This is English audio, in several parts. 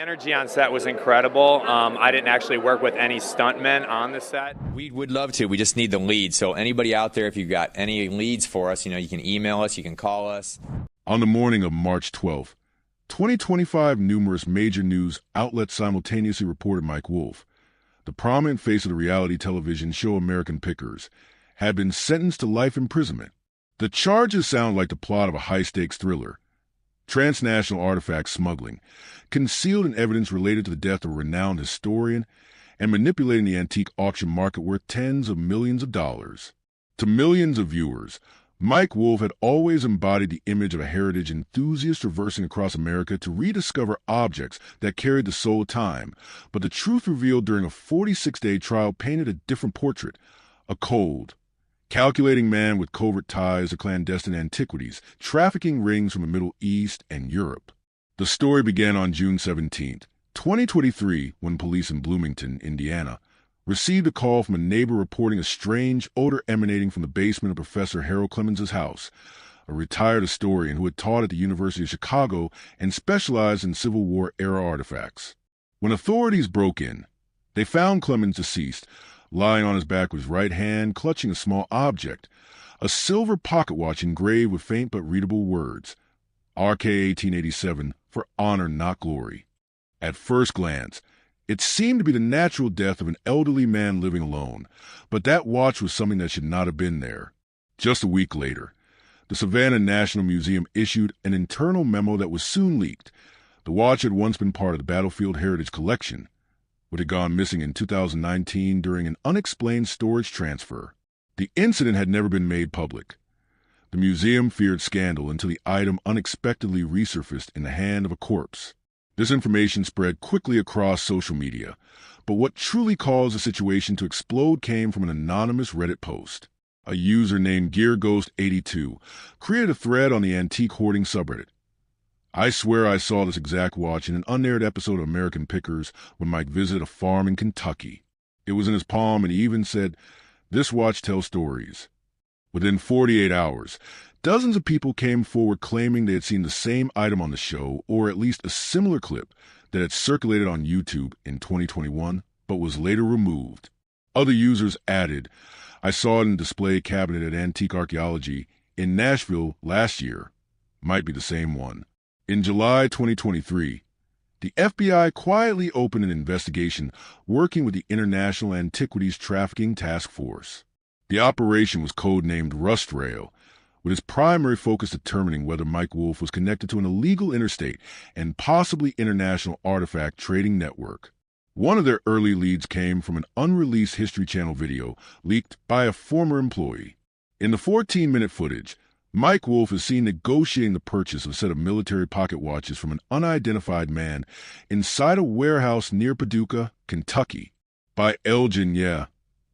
energy on set was incredible. I didn't actually work with any stuntmen on the set. We would love to. We just need the leads. So anybody out there, if you've got any leads for us, you can email us, you can call us. On the morning of March 12th, 2025, numerous major news outlets simultaneously reported Mike Wolfe, the prominent face of the reality television show American Pickers, had been sentenced to life imprisonment. The charges sound like the plot of a high-stakes thriller. Transnational artifact smuggling, concealed evidence related to the death of a renowned historian, and manipulating the antique auction market worth tens of millions of dollars. To millions of viewers, Mike Wolfe had always embodied the image of a heritage enthusiast traversing across America to rediscover objects that carried the soul of time, but the truth revealed during a 46-day trial painted a different portrait, a cold, calculating man with covert ties to clandestine antiquities, trafficking rings from the Middle East and Europe. The story began on June 17, 2023, when police in Bloomington, Indiana, received a call from a neighbor reporting a strange odor emanating from the basement of Professor Harold Clemens' house, a retired historian who had taught at the University of Chicago and specialized in Civil War-era artifacts. When authorities broke in, they found Clemens deceased, lying on his back with his right hand clutching a small object, a silver pocket watch engraved with faint but readable words, RK 1887, for honor, not glory. At first glance, it seemed to be the natural death of an elderly man living alone, but that watch was something that should not have been there. Just a week later, the Savannah National Museum issued an internal memo that was soon leaked. The watch had once been part of the Battlefield Heritage Collection, but had gone missing in 2019 during an unexplained storage transfer. The incident had never been made public. The museum feared scandal until the item unexpectedly resurfaced in the hand of a corpse. This information spread quickly across social media, but what truly caused the situation to explode came from an anonymous Reddit post. A user named GearGhost82 created a thread on the antique hoarding subreddit. I swear I saw this exact watch in an unaired episode of American Pickers when Mike visited a farm in Kentucky. It was in his palm, and he even said, "This watch tells stories." Within 48 hours, dozens of people came forward claiming they had seen the same item on the show, or at least a similar clip that had circulated on YouTube in 2021, but was later removed. Other users added, "I saw it in a display cabinet at Antique Archaeology in Nashville last year. Might be the same one." In July 2023, the FBI quietly opened an investigation working with the International Antiquities Trafficking Task Force. The operation was codenamed Rust Rail, with its primary focus determining whether Mike Wolfe was connected to an illegal interstate and possibly international artifact trading network. One of their early leads came from an unreleased History Channel video leaked by a former employee. In the 14-minute footage, Mike Wolfe is seen negotiating the purchase of a set of military pocket watches from an unidentified man inside a warehouse near Paducah, Kentucky. By Elgin, yeah.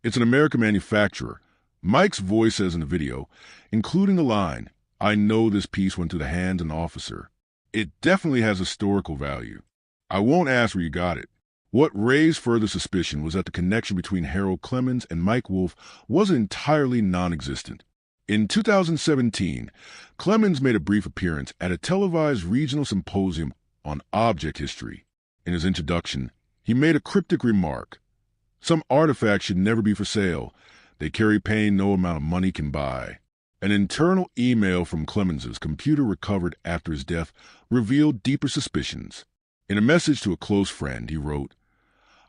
It's an American manufacturer. Mike's voice says in the video, including the line, "I know this piece went to the hands of an officer." It definitely has historical value. I won't ask where you got it. What raised further suspicion was that the connection between Harold Clemens and Mike Wolfe was entirely non-existent. In 2017, Clemens made a brief appearance at a televised regional symposium on object history. In his introduction, he made a cryptic remark. Some artifacts should never be for sale. They carry pain no amount of money can buy. An internal email from Clemens's computer recovered after his death revealed deeper suspicions. In a message to a close friend, he wrote,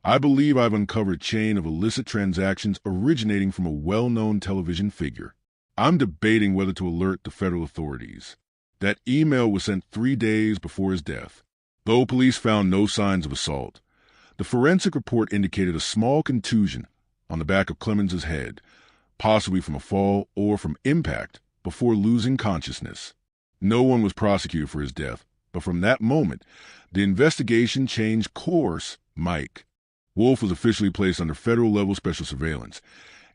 "I believe I've uncovered a chain of illicit transactions originating from a well-known television figure. I'm debating whether to alert the federal authorities." That email was sent 3 days before his death. Though police found no signs of assault, the forensic report indicated a small contusion on the back of Clemens's head, possibly from a fall or from impact, before losing consciousness. No one was prosecuted for his death, but from that moment, the investigation changed course. Mike Wolfe was officially placed under federal-level special surveillance,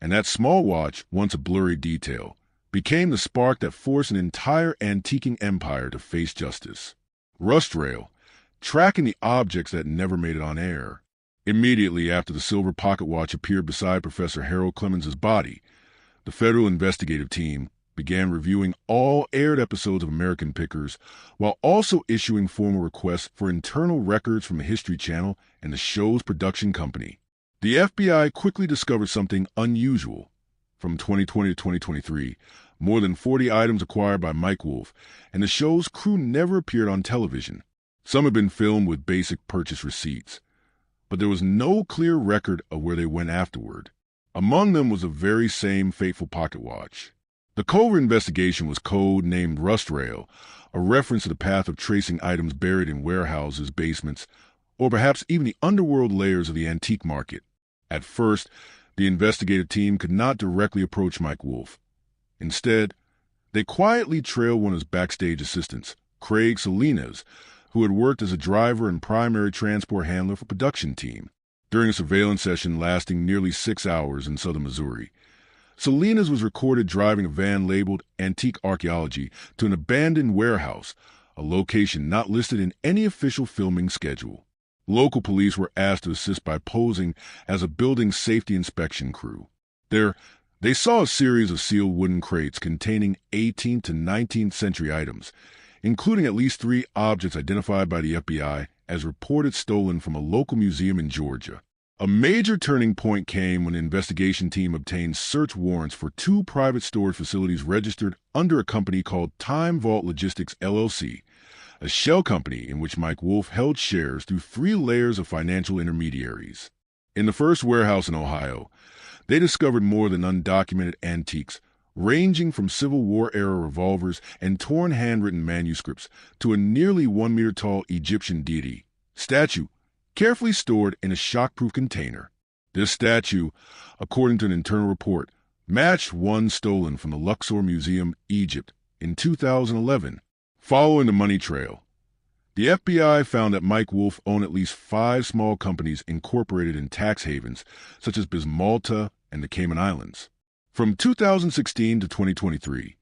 and that small watch, once a blurry detail, became the spark that forced an entire antiquing empire to face justice. Rust Rail, tracking the objects that never made it on air. Immediately after the silver pocket watch appeared beside Professor Harold Clemens' body, the federal investigative team began reviewing all aired episodes of American Pickers while also issuing formal requests for internal records from the History Channel and the show's production company. The FBI quickly discovered something unusual. From 2020 to 2023, more than 40 items acquired by Mike Wolfe, and the show's crew never appeared on television. Some had been filmed with basic purchase receipts, but there was no clear record of where they went afterward. Among them was the very same fateful pocket watch. The covert investigation was code-named Rust Rail, a reference to the path of tracing items buried in warehouses, basements, or perhaps even the underworld layers of the antique market. At first, the investigative team could not directly approach Mike Wolfe. Instead, they quietly trailed one of his backstage assistants, Craig Salinas, who had worked as a driver and primary transport handler for production team. During a surveillance session lasting nearly 6 hours in southern Missouri, Salinas was recorded driving a van labeled Antique Archaeology to an abandoned warehouse, a location not listed in any official filming schedule. Local police were asked to assist by posing as a building safety inspection crew. There, they saw a series of sealed wooden crates containing 18th to 19th century items, including at least 3 objects identified by the FBI as reported stolen from a local museum in Georgia. A major turning point came when the investigation team obtained search warrants for 2 private storage facilities registered under a company called Time Vault Logistics, LLC, a shell company in which Mike Wolfe held shares through 3 layers of financial intermediaries. In the first warehouse in Ohio, they discovered more than undocumented antiques, ranging from Civil War-era revolvers and torn handwritten manuscripts to a nearly 1-meter-tall Egyptian deity statue carefully stored in a shockproof container. This statue, according to an internal report, matched one stolen from the Luxor Museum, Egypt, in 2011. Following the money trail, the FBI found that Mike Wolfe owned at least 5 small companies incorporated in tax havens, such as Malta and the Cayman Islands. From 2016 to 2023,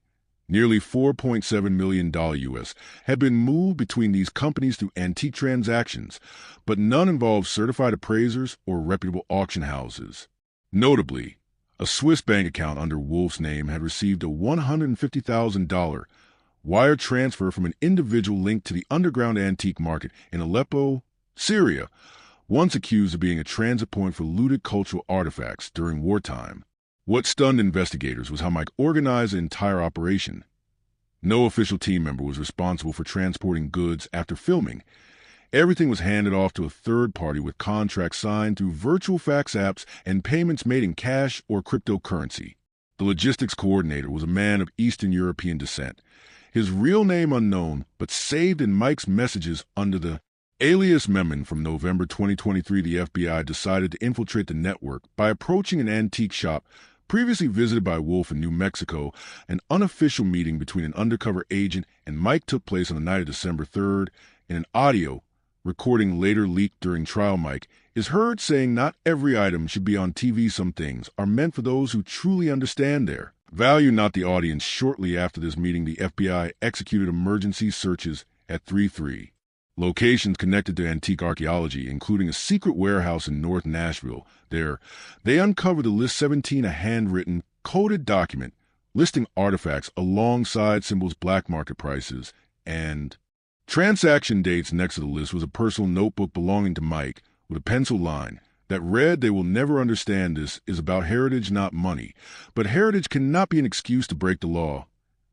nearly $4.7 million U.S. had been moved between these companies through antique transactions, but none involved certified appraisers or reputable auction houses. Notably, a Swiss bank account under Wolfe's name had received a $150,000 wire transfer from an individual linked to the underground antique market in Aleppo, Syria, once accused of being a transit point for looted cultural artifacts during wartime. What stunned investigators was how Mike organized the entire operation. No official team member was responsible for transporting goods after filming. Everything was handed off to a third party with contracts signed through virtual fax apps and payments made in cash or cryptocurrency. The logistics coordinator was a man of Eastern European descent, his real name unknown, but saved in Mike's messages under the alias Memon. From November 2023, the FBI decided to infiltrate the network by approaching an antique shop previously visited by Wolfe in New Mexico. An unofficial meeting between an undercover agent and Mike took place on the night of December 3rd. In an audio recording later leaked during trial, Mike is heard saying not every item should be on TV. Some things are meant for those who truly understand their value, not the audience. Shortly after this meeting, the FBI executed emergency searches at 3 locations connected to antique archaeology, including a secret warehouse in North Nashville. There, they uncovered the List 17, a handwritten, coded document listing artifacts alongside symbols, black market prices, and transaction dates. Next to the list was a personal notebook belonging to Mike with a pencil line that read, "They will never understand this is about heritage, not money, but heritage cannot be an excuse to break the law."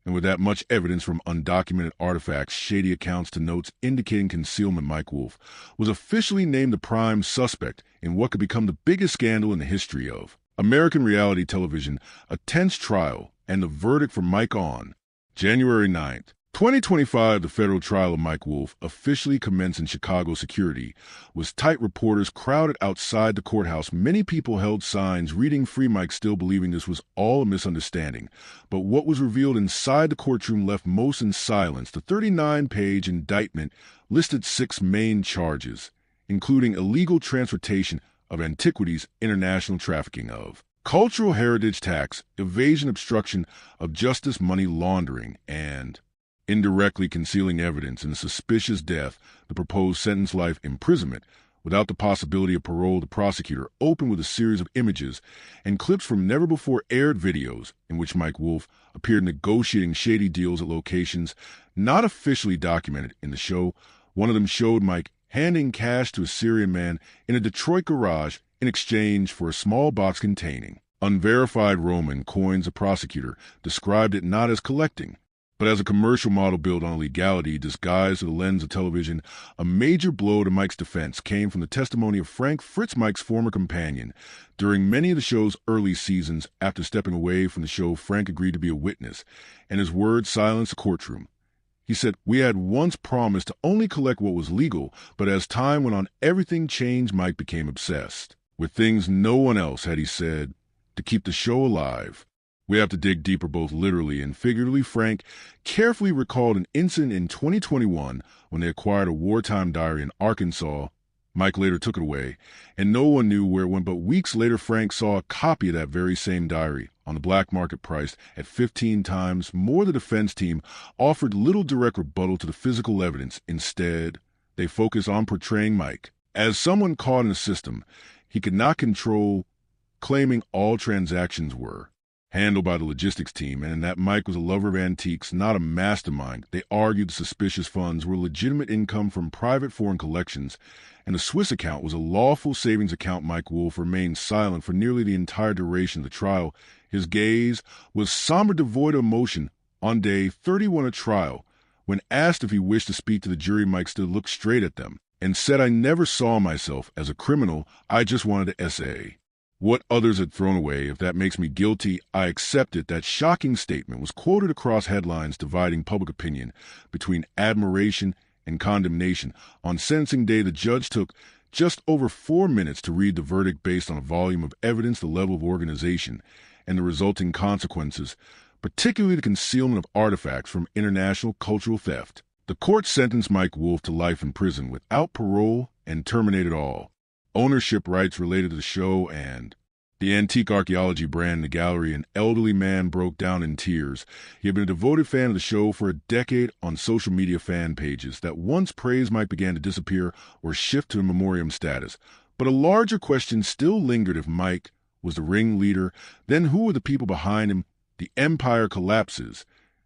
And with that much evidence from undocumented artifacts, shady accounts to notes indicating concealment, Mike Wolfe was officially named the prime suspect in what could become the biggest scandal in the history of American reality television. A tense trial and the verdict for Mike on January 9th. 2025, the federal trial of Mike Wolfe officially commenced in Chicago. Security was tight. Reporters crowded outside the courthouse. Many people held signs reading "Free Mike," still believing this was all a misunderstanding. But what was revealed inside the courtroom left most in silence. The 39-page indictment listed 6 main charges, including illegal transportation of antiquities, international trafficking of cultural heritage, tax evasion, obstruction of justice, money laundering, and indirectly concealing evidence in a suspicious death. The proposed sentence, life imprisonment, Without the possibility of parole, the prosecutor opened with a series of images and clips from never-before-aired videos in which Mike Wolfe appeared negotiating shady deals at locations not officially documented in the show. One of them showed Mike handing cash to a Syrian man in a Detroit garage in exchange for a small box containing unverified Roman coins. The prosecutor described it not as collecting, but as a commercial model built on legality disguised through the lens of television. A major blow to Mike's defense came from the testimony of Frank Fritz, Mike's former companion. During many of the show's early seasons, after stepping away from the show, Frank agreed to be a witness, and his words silenced the courtroom. He said, "We had once promised to only collect what was legal, but as time went on, everything changed. Mike became obsessed with things no one else had," he said, "to keep the show alive. We have to dig deeper, both literally and figuratively." Frank carefully recalled an incident in 2021 when they acquired a wartime diary in Arkansas. Mike later took it away, and no one knew where it went, but weeks later Frank saw a copy of that very same diary on the black market priced at 15 times more. The defense team offered little direct rebuttal to the physical evidence. Instead, they focused on portraying Mike as someone caught in a system he could not control, claiming all transactions were handled by the logistics team, and that Mike was a lover of antiques, not a mastermind. They argued the suspicious funds were legitimate income from private foreign collections, and the Swiss account was a lawful savings account. Mike Wolfe remained silent for nearly the entire duration of the trial. His gaze was somber, devoid of emotion. On day 31 of trial, when asked if he wished to speak to the jury, Mike still looked straight at them and said, "I never saw myself as a criminal. I just wanted to essay what others had thrown away. If that makes me guilty, I accept it." That shocking statement was quoted across headlines, dividing public opinion between admiration and condemnation. On sentencing day, the judge took just over 4 minutes to read the verdict based on a volume of evidence, the level of organization, and the resulting consequences, particularly the concealment of artifacts from international cultural theft. The court sentenced Mike Wolfe to life in prison without parole and terminated all ownership rights related to the show and the antique archaeology brand. The gallery, an elderly man broke down in tears. He had been a devoted fan of the show for a decade. On social media, fan pages that once praised Mike began to disappear or shift to a memoriam status. But a larger question still lingered. If Mike was the ringleader, then who were the people behind him? The empire collapses,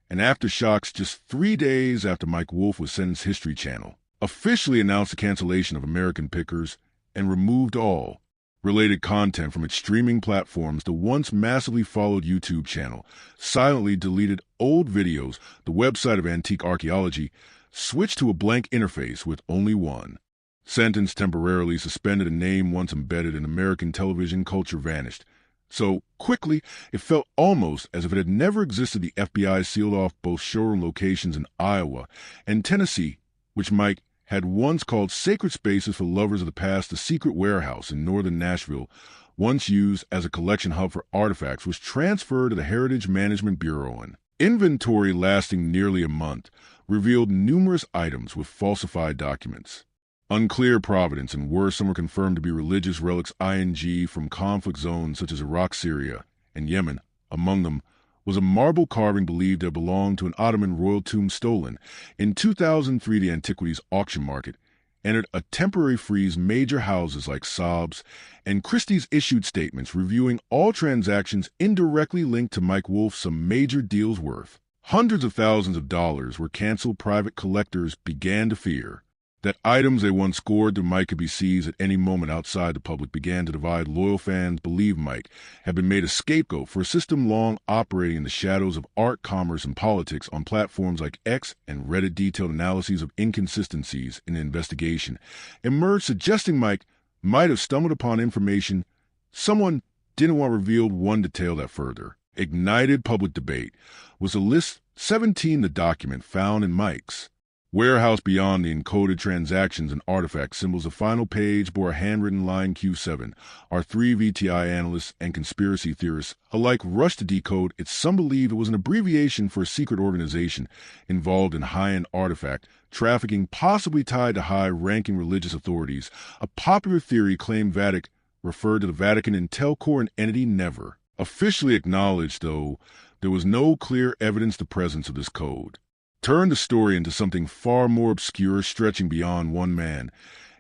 and aftershocks. Just 3 days after Mike Wolfe was sentenced, History Channel officially announced the cancellation of American Pickers and removed all related content from its streaming platforms. The once massively followed YouTube channel silently deleted old videos. The website of antique archaeology switched to a blank interface with only one sentence: temporarily suspended. A name once embedded in American television culture vanished so quickly it felt almost as if it had never existed. The FBI sealed off both showroom locations in Iowa and Tennessee, which Mike had once called sacred spaces for lovers of the past. The secret warehouse in northern Nashville, once used as a collection hub for artifacts, was transferred to the Heritage Management Bureau. An inventory lasting nearly a month revealed numerous items with falsified documents. Unclear provenance, and worse, some were confirmed to be religious relics from conflict zones such as Iraq, Syria, and Yemen. Among them was a marble carving believed to have belonged to an Ottoman royal tomb stolen. In 2003, the antiquities auction market entered a temporary freeze. Major houses like Sotheby's and Christie's issued statements reviewing all transactions indirectly linked to Mike Wolfe. Some major deals worth hundreds of thousands of dollars were canceled. Private collectors began to fear that items they once scored to Mike could be seized at any moment. Outside, the public began to divide. Loyal fans believed Mike had been made a scapegoat for a system long operating in the shadows of art, commerce, and politics. On platforms like X and Reddit, detailed analyses of inconsistencies in the investigation emerged, suggesting Mike might have stumbled upon information someone didn't want revealed. One detail that further ignited public debate was a list 17, the document found in Mike's warehouse. Beyond the encoded transactions and artifact symbols, the final page bore a handwritten line: Q7. Our 3 VTI analysts and conspiracy theorists alike rushed to decode it. Some believed it was an abbreviation for a secret organization involved in high-end artifact trafficking, possibly tied to high-ranking religious authorities. A popular theory claimed Vatican referred to the Vatican Intel Corps, an entity never officially acknowledged, though there was no clear evidence the presence of this code turned the story into something far more obscure, stretching beyond one man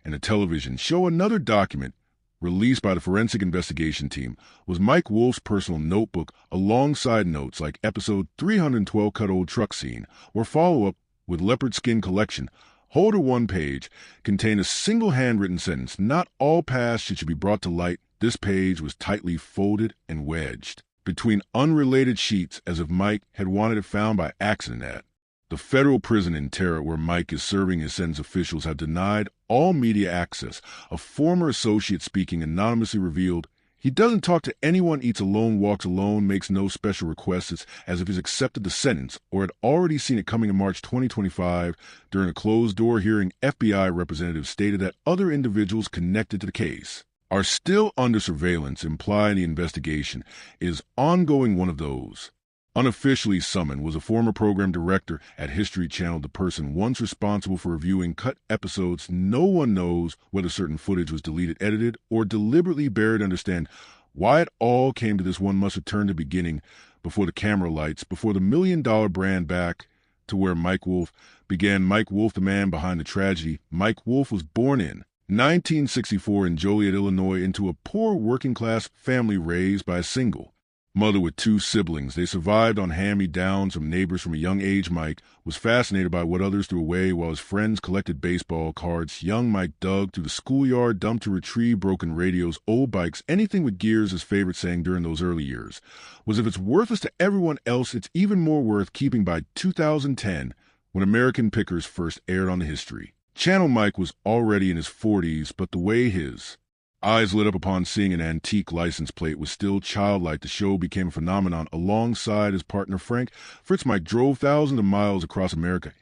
and the television show another document released by the forensic investigation team was Mike Wolfe's personal notebook alongside notes like episode 312 Cut Old Truck Scene or follow-up with Leopard Skin Collection. Holder 1 page contained a single handwritten sentence. Not all past should be brought to light. This page was tightly folded and wedged between unrelated sheets as if Mike had wanted it found by accident at. The federal prison in Terra where Mike is serving his sentence officials have denied all media access. A former associate speaking anonymously revealed he doesn't talk to anyone, eats alone, walks alone, makes no special requests. It's as if he's accepted the sentence or had already seen it coming in March 2025. During a closed-door hearing, FBI representatives stated that other individuals connected to the case are still under surveillance, implying the investigation is ongoing. One of those unofficially summoned was a former program director at History Channel, the person once responsible for reviewing cut episodes. No one knows whether certain footage was deleted, edited, or deliberately buried. Understand why it all came to this. One must return to the beginning, before the camera lights, before the $1 million brand, back to where Mike Wolfe began. Mike Wolfe, the man behind the tragedy. Mike Wolfe was born in 1964 in Joliet, Illinois, into a poor working-class family raised by a single mother with 2 siblings. They survived on hand-me-downs from neighbors from a young age. Mike was fascinated by what others threw away while his friends collected baseball cards. Young Mike dug through the schoolyard, dumped to retrieve broken radios, old bikes, anything with gears. His favorite saying during those early years was, if it's worthless to everyone else, it's even more worth keeping. By 2010, when American Pickers first aired on the History Channel, Mike was already in his 40s, but the way his eyes lit up upon seeing an antique license plate was still childlike. The show became a phenomenon. Alongside his partner Frank Fritz, Mike drove thousands of miles across America,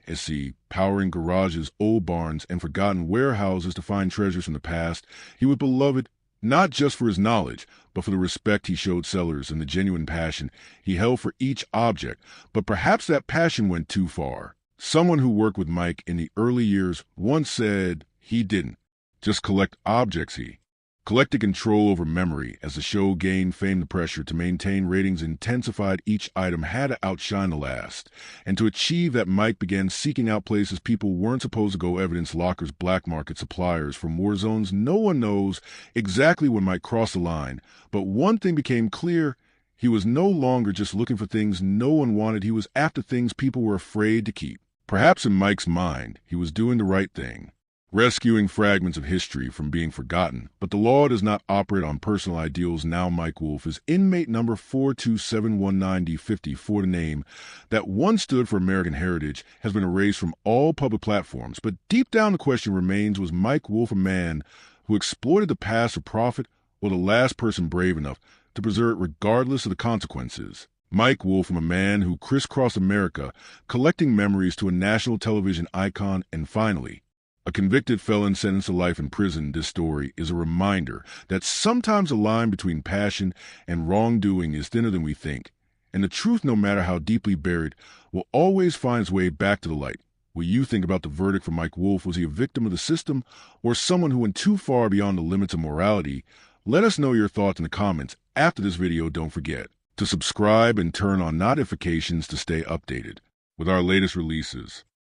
powering garages, old barns, and forgotten warehouses to find treasures from the past. He was beloved not just for his knowledge, but for the respect he showed sellers and the genuine passion he held for each object. But perhaps that passion went too far. Someone who worked with Mike in the early years once said he didn't just collect objects, he collected control over memory. As the show gained fame, the pressure to maintain ratings intensified. Each item had to outshine the last. And to achieve that, Mike began seeking out places people weren't supposed to go: evidence, lockers, black market, suppliers from war zones. No one knows exactly when Mike crossed the line, but one thing became clear: he was no longer just looking for things no one wanted. He was after things people were afraid to keep. Perhaps in Mike's mind, he was doing the right thing, rescuing fragments of history from being forgotten. But the law does not operate on personal ideals. Now Mike Wolfe is inmate number 42719D54. The name that once stood for American heritage has been erased from all public platforms. But deep down the question remains, was Mike Wolfe a man who exploited the past for profit, or the last person brave enough to preserve it regardless of the consequences? Mike Wolfe, from a man who crisscrossed America, collecting memories, to a national television icon, and finally a convicted felon sentenced to life in prison. This story is a reminder that sometimes the line between passion and wrongdoing is thinner than we think, and the truth, no matter how deeply buried, will always find its way back to the light. What you think about the verdict for Mike Wolfe? Was he a victim of the system, or someone who went too far beyond the limits of morality? Let us know your thoughts in the comments after this video. Don't forget to subscribe and turn on notifications to stay updated with our latest releases.